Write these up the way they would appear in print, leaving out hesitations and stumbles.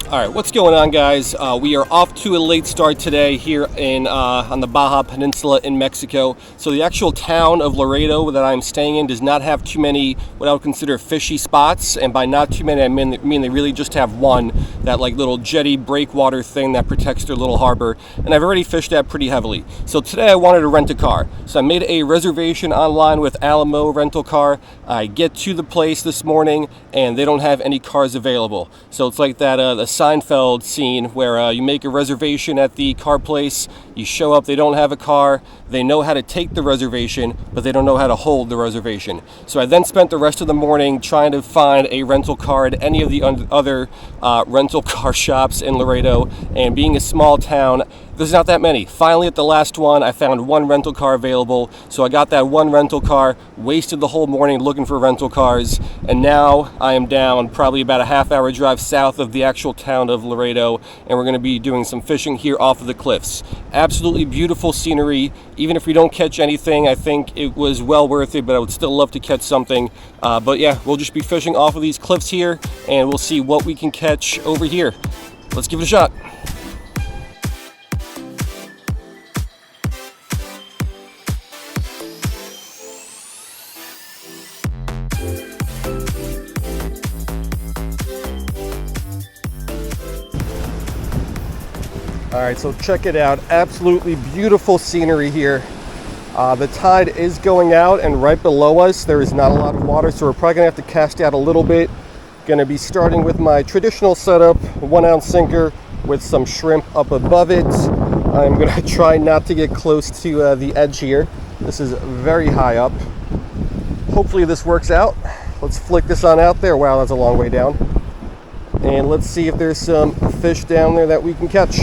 All right, what's going on, guys? We are off to a late start today here in on the Baja Peninsula in Mexico. So the actual town of Loreto that I'm staying in does not have too many what I would consider fishy spots, and by not too many I mean they really just have one, that like little jetty breakwater thing that protects their little harbor, and I've already fished that pretty heavily. So today I wanted to rent a car, so I made a reservation online with Alamo Rental Car. I get to the place this morning and they don't have any cars available. So it's like that the Seinfeld scene where you make a reservation at the car place, you show up, they don't have a car, they know how to take the reservation, but they don't know how to hold the reservation. So I then spent the rest of the morning trying to find a rental car at any of the other rental car shops in Loreto, and being a small town, there's not that many. Finally, at the last one, I found one rental car available, so I got that one rental car, wasted the whole morning looking for rental cars, and now I am down probably about a half-hour drive south of the actual town of Loreto, and we're going to be doing some fishing here off of the cliffs. Absolutely beautiful scenery. Even if we don't catch anything, I think it was well worth it, but I would still love to catch something. But yeah, we'll just be fishing off of these cliffs here, and we'll see what we can catch over here. Let's give it a shot. All right, so check it out. Absolutely beautiful scenery here. The tide is going out, and right below us there is not a lot of water, so we're probably gonna have to cast out a little bit. Gonna be starting with my traditional setup, 1 ounce sinker with some shrimp up above it. I'm gonna try not to get close to the edge here. This is very high up. Hopefully this works out. Let's flick this on out there. Wow, that's a long way down. And let's see if there's some fish down there that we can catch.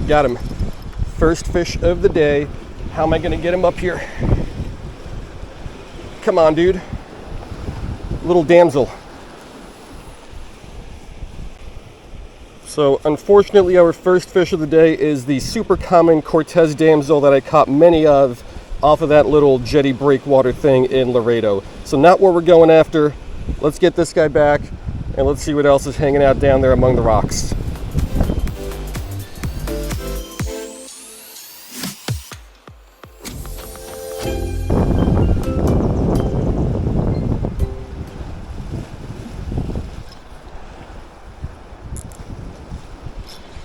Got him. First fish of the day. How am I gonna get him up here? Come on, dude. Little damsel. So unfortunately, our first fish of the day is the super common Cortez damsel that I caught many of off of that little jetty breakwater thing in Loreto. So not what we're going after. Let's get this guy back and let's see what else is hanging out down there among the rocks.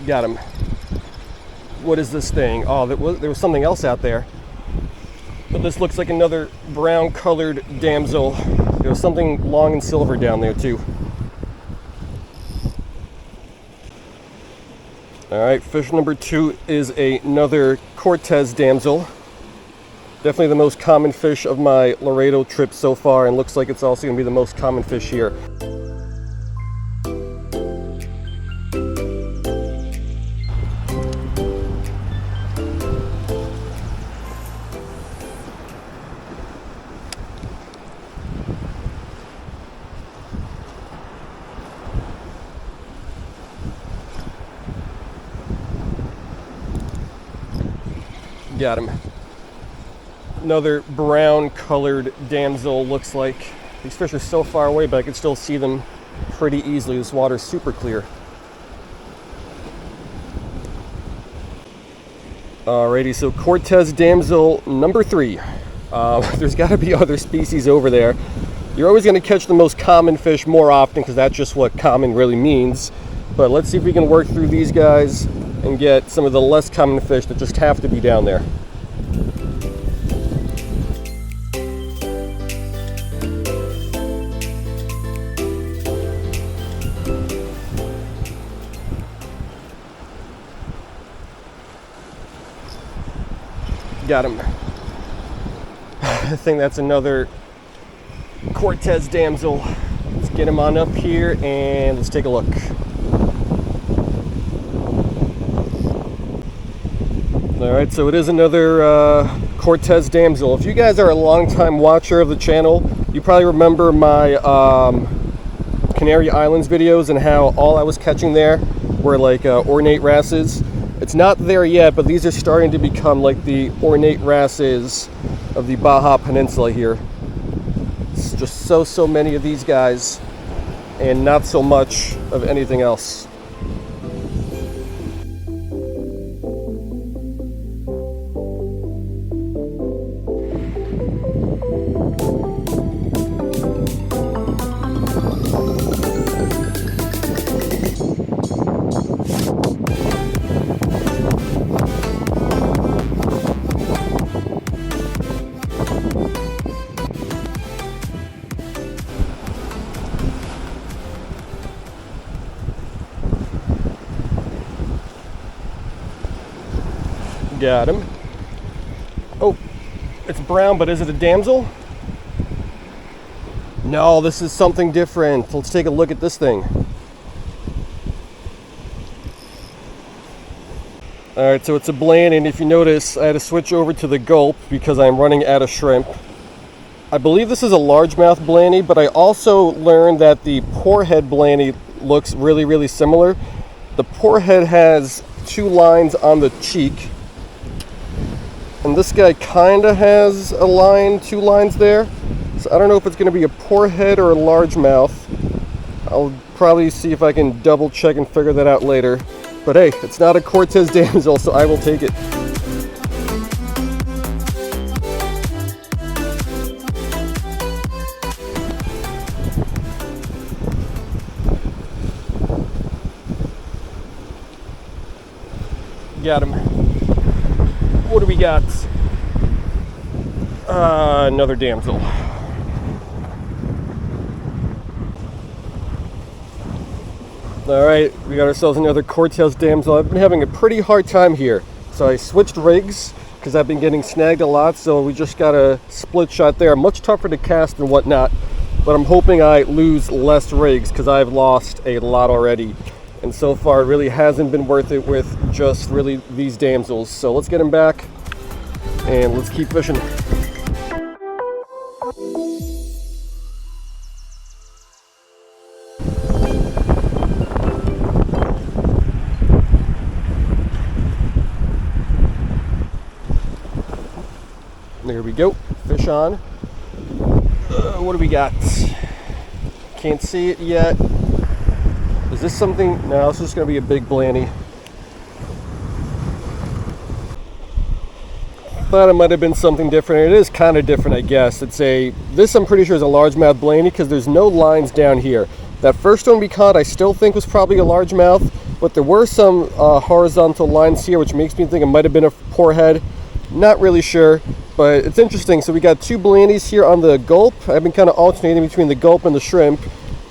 Got him. What is this thing? Oh, there was something else out there. But this looks like another brown colored damsel. There was something long and silver down there too. All right, fish number 2 is another Cortez damsel. Definitely the most common fish of my Loreto trip so far, and looks like it's also gonna be the most common fish here. Got him. Another brown colored damsel, looks like. These fish are so far away, but I can still see them pretty easily. This water's super clear. Alrighty, so Cortez damsel number 3. There's got to be other species over there. You're always going to catch the most common fish more often, because that's just what common really means. But let's see if we can work through these guys and get some of the less common fish that just have to be down there. Got him. I think that's another Cortez damsel. Let's get him on up here and let's take a look. All right, so it is another Cortez damsel. If you guys are a longtime watcher of the channel, you probably remember my Canary Islands videos and how all I was catching there were like ornate wrasses. It's not there yet, but these are starting to become like the ornate wrasses of the Baja Peninsula here. It's just so many of these guys and not so much of anything else. Got him. Oh, it's brown, but is it a damsel? No, this is something different. Let's take a look at this thing. Alright, so it's a bland, and if you notice, I had to switch over to the gulp because I'm running out of shrimp. I believe this is a largemouth blanny, but I also learned that the poorhead blanny looks really similar. The poorhead has 2 lines on the cheek, and this guy kind of has a line, 2 lines there. So I don't know if it's going to be a poorhead or a largemouth. I'll probably see if I can double check and figure that out later. But hey, it's not a Cortez damsel, so I will take it. Got him. What do we got? Another damsel. Alright, we got ourselves another Cortez damsel. I've been having a pretty hard time here. So I switched rigs because I've been getting snagged a lot, so we just got a split shot there. Much tougher to cast and whatnot, but I'm hoping I lose less rigs because I've lost a lot already. And so far it really hasn't been worth it with just really these damsels. So let's get them back and let's keep fishing. There we go, fish on. What do we got? Can't see it yet. Is this something? No, this is going to be a big blanny. Thought it might have been something different. It is kind of different, I guess. This I'm pretty sure is a largemouth blanny because there's no lines down here. That first one we caught I still think was probably a largemouth, but there were some horizontal lines here, which makes me think it might have been a poorhead. Not really sure, but it's interesting. So we got 2 blannies here on the gulp. I've been kind of alternating between the gulp and the shrimp.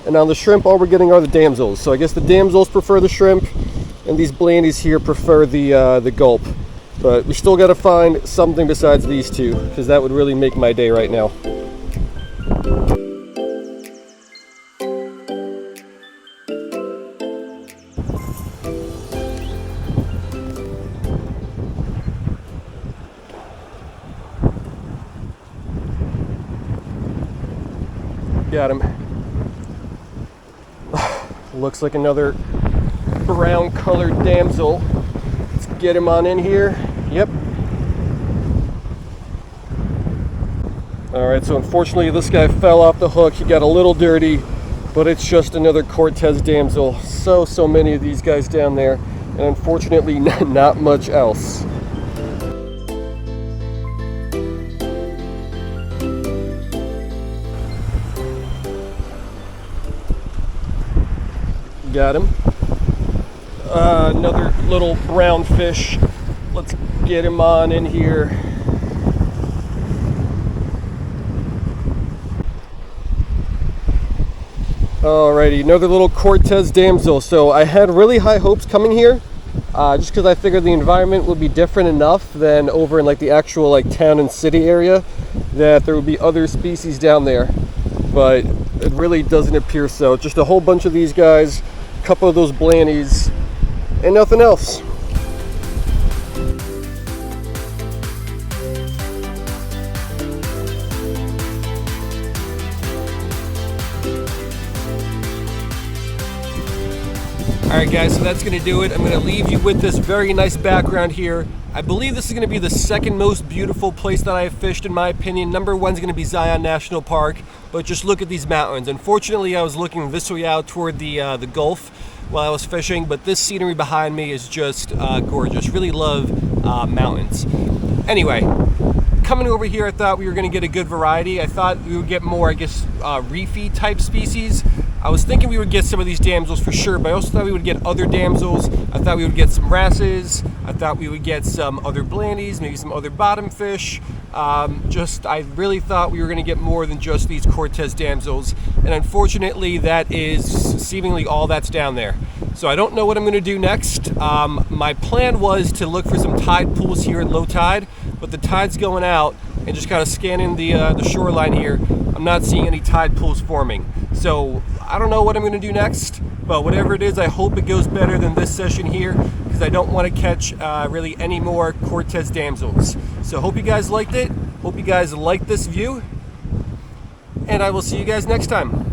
And on the shrimp, all we're getting are the damsels. So I guess the damsels prefer the shrimp, and these blannies here prefer the gulp. But we still got to find something besides these 2, because that would really make my day right now. Got him. Looks like another brown colored damsel. Let's get him on in here. Yep. Alright, so unfortunately this guy fell off the hook. He got a little dirty, but it's just another Cortez damsel. So many of these guys down there, and unfortunately not much else. Got him. Another little brown fish. Let's get him on in here. Alrighty, another little Cortez damsel. So I had really high hopes coming here, just because I figured the environment would be different enough than over in like the actual like town and city area, that there would be other species down there. But it really doesn't appear so. It's just a whole bunch of these guys, a couple of those blannies, and nothing else. Alright guys, so that's going to do it. I'm going to leave you with this very nice background here. I believe this is going to be the second most beautiful place that I have fished in my opinion. Number one is going to be Zion National Park, but just look at these mountains. Unfortunately, I was looking this way out toward the Gulf while I was fishing, but this scenery behind me is just gorgeous. Really love mountains. Anyway, coming over here, I thought we were going to get a good variety. I thought we would get more, I guess, reefy type species. I was thinking we would get some of these damsels for sure, but I also thought we would get other damsels. I thought we would get some wrasses. I thought we would get some other blandies, maybe some other bottom fish. I really thought we were going to get more than just these Cortez damsels. And unfortunately, that is seemingly all that's down there. So I don't know what I'm going to do next. My plan was to look for some tide pools here at low tide, but the tide's going out, and just kind of scanning the shoreline here, I'm not seeing any tide pools forming. So I don't know what I'm going to do next, but whatever it is, I hope it goes better than this session here, because I don't want to catch really any more Cortez damsels. So hope you guys liked it. Hope you guys liked this view, and I will see you guys next time.